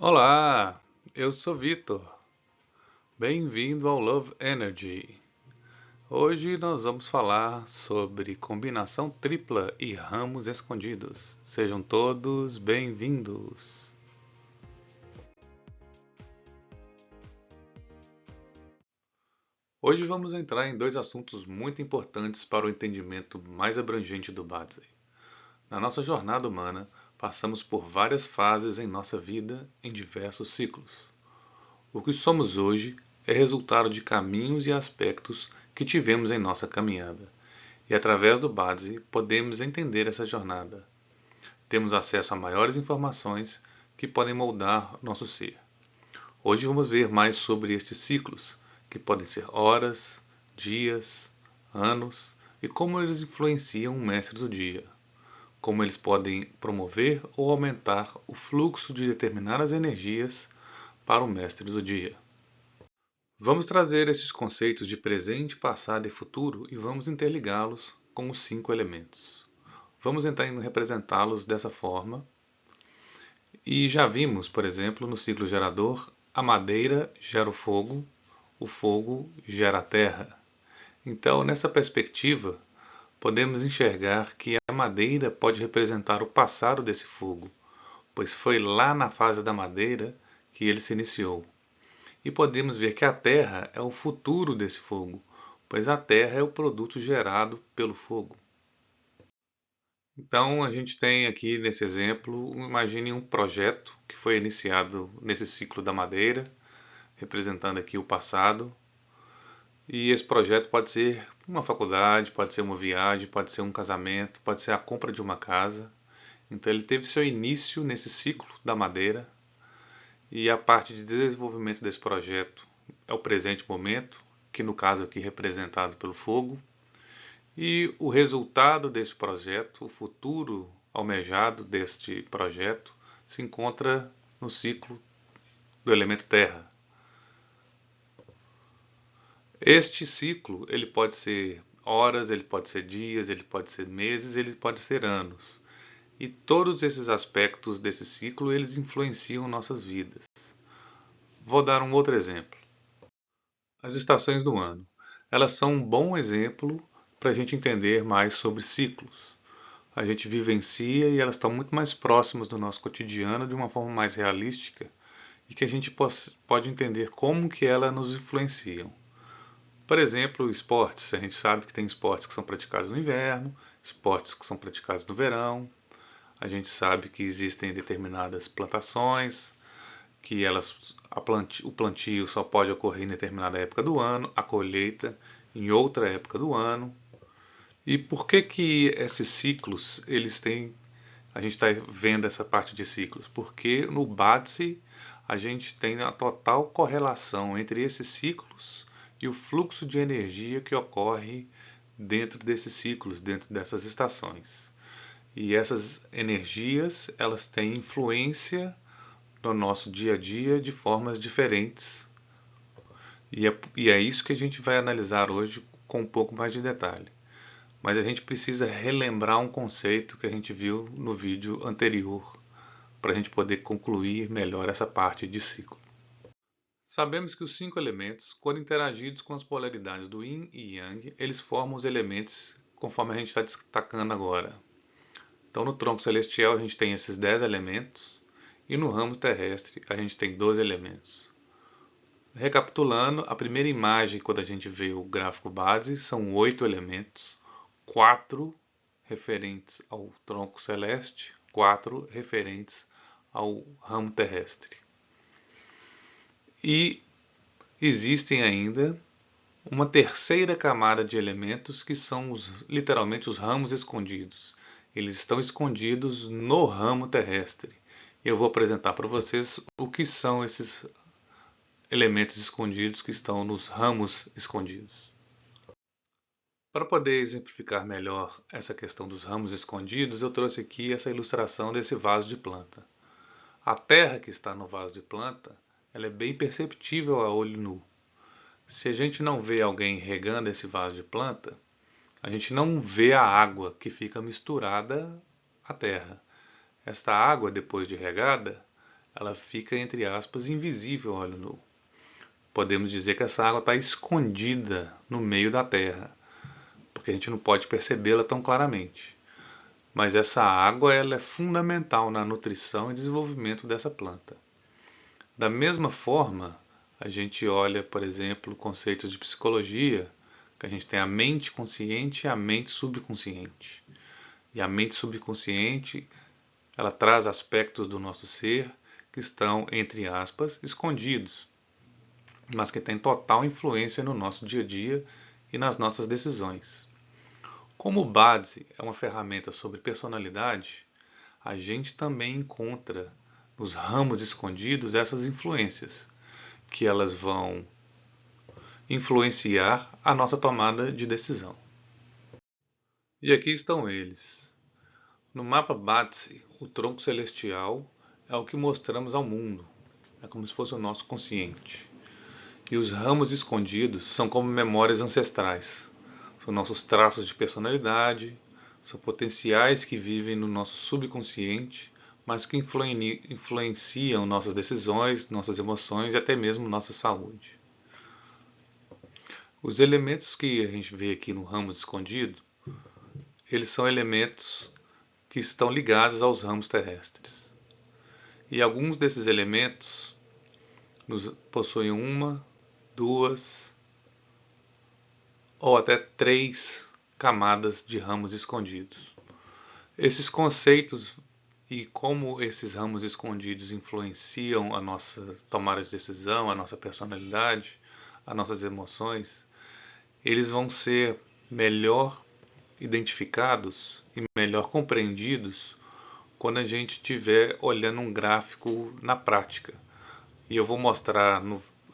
Olá, eu sou Vitor. Bem-vindo ao Love Energy. Hoje nós vamos falar sobre combinação tripla e ramos escondidos. Sejam todos bem-vindos. Hoje vamos entrar em dois assuntos muito importantes para o entendimento mais abrangente do Bhadzai. Na nossa jornada humana, passamos por várias fases em nossa vida em diversos ciclos. O que somos hoje é resultado de caminhos e aspectos que tivemos em nossa caminhada. E através do Bhadzai podemos entender essa jornada. Temos acesso a maiores informações que podem moldar nosso ser. Hoje vamos ver mais sobre estes ciclos, que podem ser horas, dias, anos, e como eles influenciam o mestre do dia. Como eles podem promover ou aumentar o fluxo de determinadas energias para o mestre do dia. Vamos trazer estes conceitos de presente, passado e futuro e vamos interligá-los com os 5 elementos. Vamos então representá-los dessa forma. E já vimos, por exemplo, no ciclo gerador, a madeira gera o fogo gera a terra. Então, nessa perspectiva, podemos enxergar que a madeira pode representar o passado desse fogo, pois foi lá na fase da madeira que ele se iniciou. E podemos ver que a terra é o futuro desse fogo, pois a terra é o produto gerado pelo fogo. Então a gente tem aqui nesse exemplo, imagine um projeto que foi iniciado nesse ciclo da madeira, representando aqui o passado. E esse projeto pode ser uma faculdade, pode ser uma viagem, pode ser um casamento, pode ser a compra de uma casa. Então ele teve seu início nesse ciclo da madeira. E a parte de desenvolvimento desse projeto é o presente momento, que no caso aqui representado pelo fogo. E o resultado desse projeto, o futuro almejado deste projeto, se encontra no ciclo do elemento terra. Este ciclo ele pode ser horas, ele pode ser dias, ele pode ser meses, ele pode ser anos. E todos esses aspectos desse ciclo eles influenciam nossas vidas. Vou dar um outro exemplo. As estações do ano. Elas são um bom exemplo para a gente entender mais sobre ciclos. A gente vivencia e elas estão muito mais próximas do nosso cotidiano de uma forma mais realística e que a gente pode entender como que elas nos influenciam. Por exemplo, esportes. A gente sabe que tem esportes que são praticados no inverno, esportes que são praticados no verão. A gente sabe que existem determinadas plantações, que o plantio só pode ocorrer em determinada época do ano, a colheita em outra época do ano. E por que que esses ciclos, a gente está vendo essa parte de ciclos? Porque no Bhadzai a gente tem a total correlação entre esses ciclos e o fluxo de energia que ocorre dentro desses ciclos, dentro dessas estações. E essas energias, elas têm influência no nosso dia a dia de formas diferentes. E é isso que a gente vai analisar hoje com um pouco mais de detalhe. Mas a gente precisa relembrar um conceito que a gente viu no vídeo anterior, para a gente poder concluir melhor essa parte de ciclo. Sabemos que os 5 elementos, quando interagidos com as polaridades do Yin e Yang, eles formam os elementos conforme a gente está destacando agora. Então no tronco celestial a gente tem esses 10 elementos, e no ramo terrestre a gente tem 12 elementos. Recapitulando, a primeira imagem quando a gente vê o gráfico base são 8 elementos, 4 referentes ao tronco celeste, 4 referentes ao ramo terrestre. E existem ainda uma terceira camada de elementos que são literalmente os ramos escondidos. Eles estão escondidos no ramo terrestre. Eu vou apresentar para vocês o que são esses elementos escondidos que estão nos ramos escondidos. Para poder exemplificar melhor essa questão dos ramos escondidos, eu trouxe aqui essa ilustração desse vaso de planta. A terra que está no vaso de planta, ela é bem perceptível a olho nu. Se a gente não vê alguém regando esse vaso de planta, a gente não vê a água que fica misturada à terra. Esta água, depois de regada, ela fica, entre aspas, invisível ao olho nu. Podemos dizer que essa água está escondida no meio da terra, porque a gente não pode percebê-la tão claramente. Mas essa água ela é fundamental na nutrição e desenvolvimento dessa planta. Da mesma forma, a gente olha, por exemplo, conceitos de psicologia, que a gente tem a mente consciente e a mente subconsciente. E a mente subconsciente, ela traz aspectos do nosso ser que estão, entre aspas, escondidos, mas que têm total influência no nosso dia a dia e nas nossas decisões. Como o BADS é uma ferramenta sobre personalidade, a gente também encontra nos ramos escondidos essas influências, que elas vão influenciar a nossa tomada de decisão. E aqui estão eles. No mapa BATSE, o tronco celestial é o que mostramos ao mundo, é como se fosse o nosso consciente. E os ramos escondidos são como memórias ancestrais, são nossos traços de personalidade, são potenciais que vivem no nosso subconsciente, mas que influenciam nossas decisões, nossas emoções e até mesmo nossa saúde. Os elementos que a gente vê aqui no ramo escondido, eles são elementos que estão ligados aos ramos terrestres. E alguns desses elementos possuem uma, duas ou até três camadas de ramos escondidos. Esses conceitos e como esses ramos escondidos influenciam a nossa tomada de decisão, a nossa personalidade, as nossas emoções, eles vão ser melhor identificados e melhor compreendidos quando a gente estiver olhando um gráfico na prática. E eu vou mostrar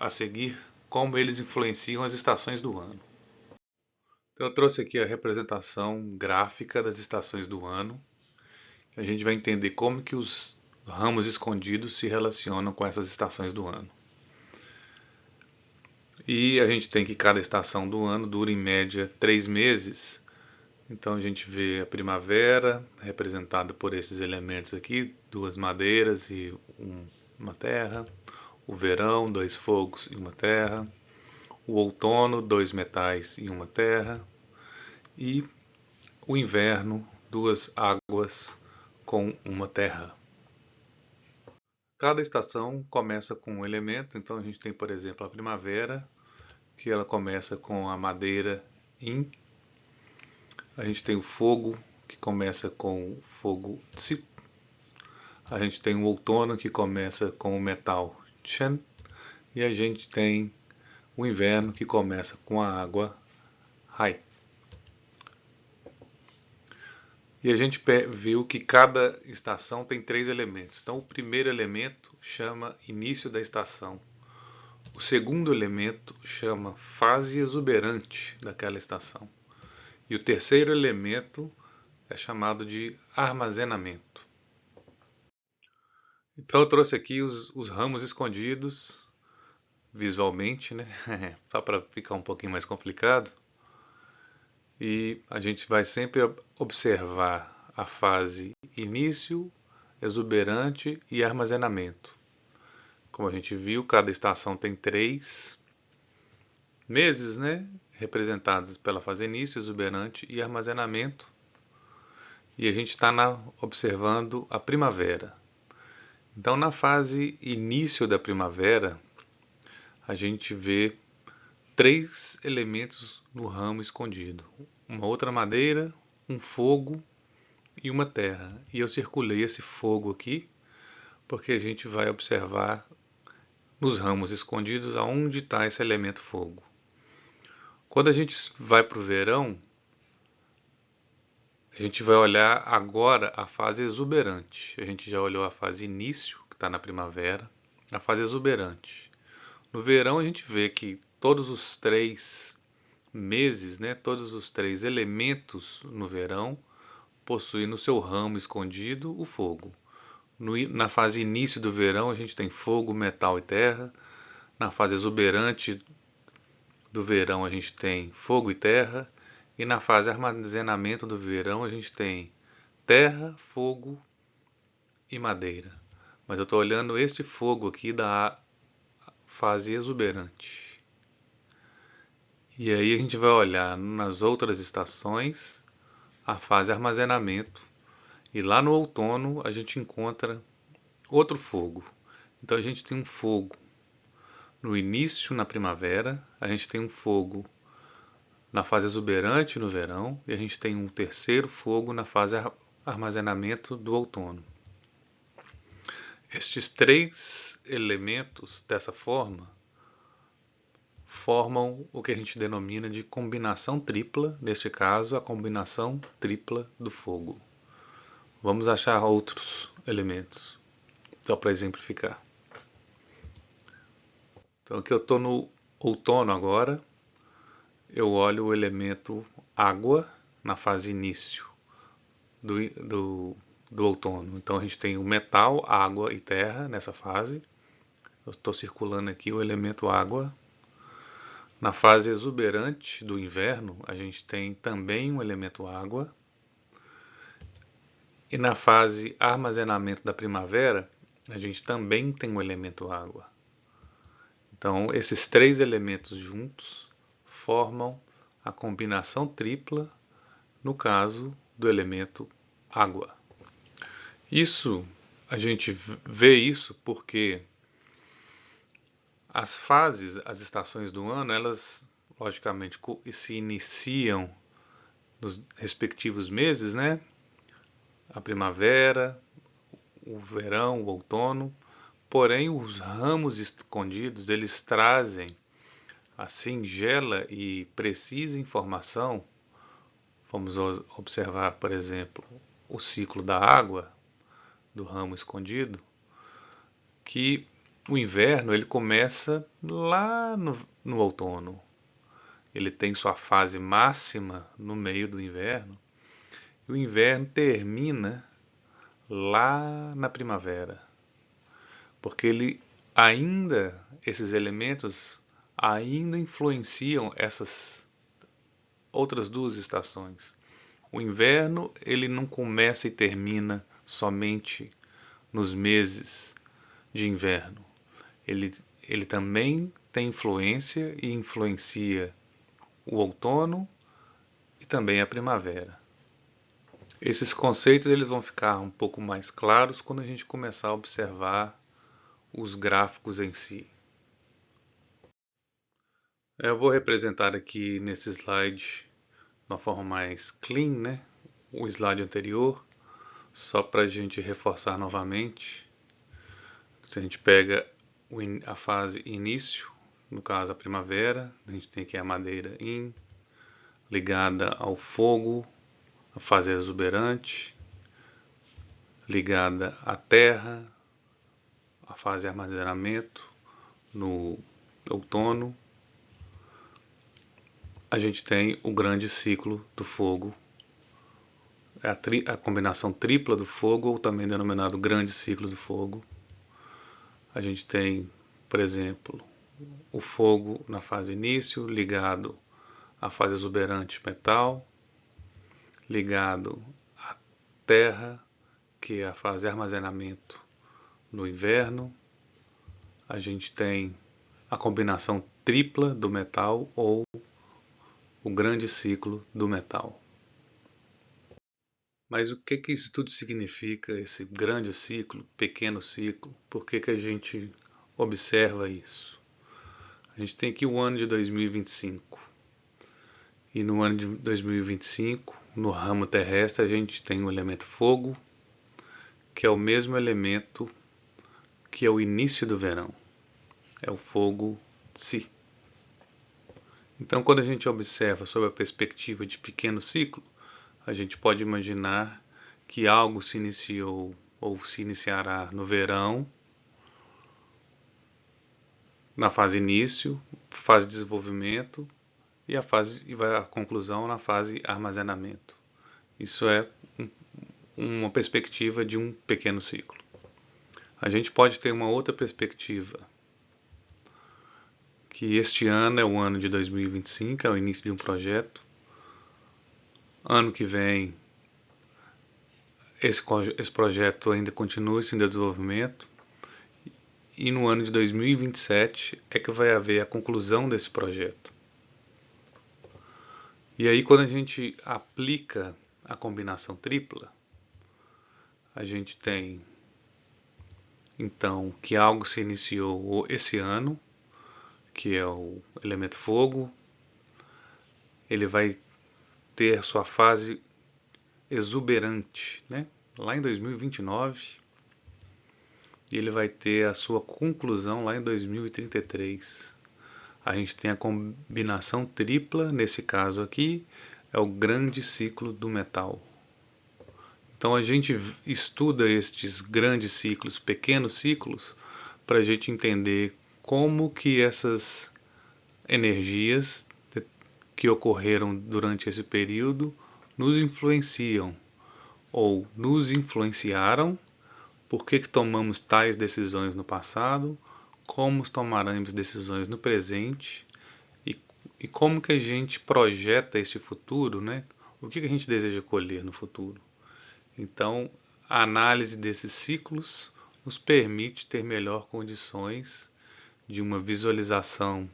a seguir como eles influenciam as estações do ano. Então eu trouxe aqui a representação gráfica das estações do ano. A gente vai entender como que os ramos escondidos se relacionam com essas estações do ano. E a gente tem que cada estação do ano dura em média 3 meses. Então a gente vê a primavera, representada por esses elementos aqui, 2 madeiras e uma terra. O verão, 2 fogos e uma terra. O outono, 2 metais e uma terra. E o inverno, 2 águas com uma terra. Cada estação começa com um elemento, então a gente tem, por exemplo, a primavera, que ela começa com a madeira Yin. A gente tem o fogo, que começa com o fogo Tsi. A gente tem o outono, que começa com o metal Chen. E a gente tem o inverno, que começa com a água Hai. E a gente viu que cada estação tem 3 elementos. Então o primeiro elemento chama início da estação. O segundo elemento chama fase exuberante daquela estação. E o terceiro elemento é chamado de armazenamento. Então eu trouxe aqui os ramos escondidos visualmente, né? Só para ficar um pouquinho mais complicado. E a gente vai sempre observar a fase início, exuberante e armazenamento. Como a gente viu, cada estação tem 3 meses, né? Representados pela fase início, exuberante e armazenamento. E a gente está observando a primavera. Então, na fase início da primavera, a gente vê 3 elementos no ramo escondido. Uma outra madeira, um fogo e uma terra. E eu circulei esse fogo aqui, porque a gente vai observar nos ramos escondidos aonde está esse elemento fogo. Quando a gente vai para o verão, a gente vai olhar agora a fase exuberante. A gente já olhou a fase início, que está na primavera, a fase exuberante. No verão a gente vê que todos os 3 meses, né, todos os 3 elementos no verão possuem no seu ramo escondido o fogo. Na fase início do verão a gente tem fogo, metal e terra. Na fase exuberante do verão a gente tem fogo e terra. E na fase armazenamento do verão a gente tem terra, fogo e madeira. mas eu estou olhando este fogo aqui da fase exuberante. E aí a gente vai olhar nas outras estações a fase armazenamento, e lá no outono a gente encontra outro fogo. Então a gente tem um fogo no início, na primavera, a gente tem um fogo na fase exuberante no verão, e a gente tem um terceiro fogo na fase armazenamento do outono. Estes três elementos, dessa forma, formam o que a gente denomina de combinação tripla, neste caso, a combinação tripla do fogo. Vamos achar outros elementos, só para exemplificar. Então, aqui eu estou no outono agora, eu olho o elemento água na fase início do outono. Então, a gente tem o metal, água e terra nessa fase. Eu estou circulando aqui o elemento água. Na fase exuberante do inverno, a gente tem também um elemento água. E na fase armazenamento da primavera, a gente também tem um elemento água. Então, esses três elementos juntos formam a combinação tripla, no caso do elemento água. Isso, a gente vê isso porque as fases, as estações do ano, elas logicamente se iniciam nos respectivos meses, né? A primavera, o verão, o outono. Porém, os ramos escondidos, eles trazem a singela e precisa informação. Vamos observar, por exemplo, o ciclo da água, do ramo escondido, que o inverno ele começa lá no outono. Ele tem sua fase máxima no meio do inverno, e o inverno termina lá na primavera. Porque esses elementos ainda influenciam essas outras duas estações. O inverno, ele não começa e termina somente nos meses de inverno. Ele também tem influência e influencia o outono e também a primavera. Esses conceitos eles vão ficar um pouco mais claros quando a gente começar a observar os gráficos em si. Eu vou representar aqui nesse slide de uma forma mais clean, né? O slide anterior, só para a gente reforçar novamente. A gente pega a fase início, no caso a primavera, a gente tem aqui a madeira in, ligada ao fogo, a fase exuberante, ligada à terra, a fase de armazenamento no outono. A gente tem o grande ciclo do fogo, a combinação tripla do fogo, ou também denominado grande ciclo do fogo. A gente tem, por exemplo, o fogo na fase início, ligado à fase exuberante metal, ligado à terra, que é a fase de armazenamento no inverno. A gente tem a combinação tripla do metal ou o grande ciclo do metal. Mas o que isso tudo significa, esse grande ciclo, pequeno ciclo? Por que a gente observa isso? A gente tem aqui o ano de 2025. E no ano de 2025, no ramo terrestre, a gente tem o elemento fogo, que é o mesmo elemento que é o início do verão. É o fogo Tsi. Então, quando a gente observa sob a perspectiva de pequeno ciclo, a gente pode imaginar que algo se iniciou ou se iniciará no verão, na fase início, fase de desenvolvimento e a conclusão na fase armazenamento. Isso é uma perspectiva de um pequeno ciclo. A gente pode ter uma outra perspectiva, que este ano é o ano de 2025, é o início de um projeto. Ano que vem, esse projeto ainda continua em desenvolvimento. e no ano de 2027 é que vai haver a conclusão desse projeto. E aí, quando a gente aplica a combinação tripla, a gente tem então que algo se iniciou esse ano, que é o elemento fogo. Ele vai ter sua fase exuberante, né? Lá em 2029, e ele vai ter a sua conclusão lá em 2033. A gente tem a combinação tripla, nesse caso aqui, é o grande ciclo do metal. Então a gente estuda estes grandes ciclos, pequenos ciclos, para a gente entender como que essas energias que ocorreram durante esse período nos influenciam ou nos influenciaram, por que tomamos tais decisões no passado, como tomaremos decisões no presente e como que a gente projeta esse futuro, né? O que a gente deseja colher no futuro. Então, a análise desses ciclos nos permite ter melhor condições de uma visualização,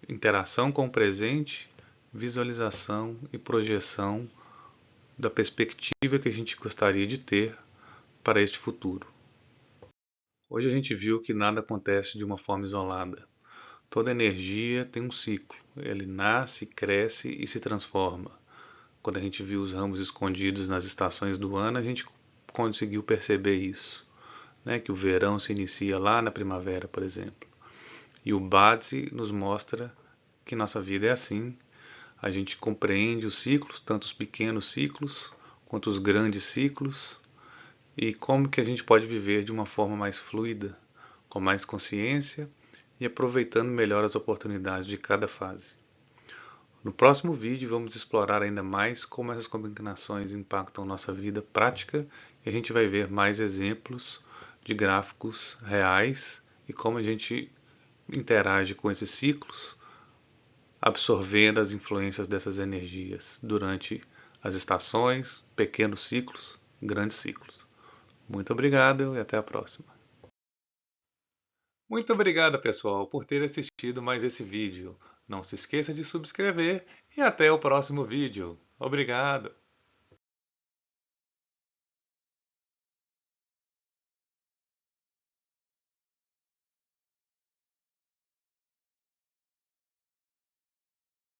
interação com o presente, visualização e projeção da perspectiva que a gente gostaria de ter para este futuro. Hoje a gente viu que nada acontece de uma forma isolada. Toda energia tem um ciclo. Ele nasce, cresce e se transforma. Quando a gente viu os ramos escondidos nas estações do ano, a gente conseguiu perceber isso, né? Que o verão se inicia lá na primavera, por exemplo. E o Bhadzi nos mostra que nossa vida é assim. A gente compreende os ciclos, tanto os pequenos ciclos quanto os grandes ciclos, e como que a gente pode viver de uma forma mais fluida, com mais consciência e aproveitando melhor as oportunidades de cada fase. No próximo vídeo vamos explorar ainda mais como essas combinações impactam nossa vida prática e a gente vai ver mais exemplos de gráficos reais e como a gente interage com esses ciclos, absorvendo as influências dessas energias durante as estações, pequenos ciclos, grandes ciclos. Muito obrigado e até a próxima. Muito obrigado, pessoal, por ter assistido mais esse vídeo. Não se esqueça de subscrever e até o próximo vídeo. Obrigado!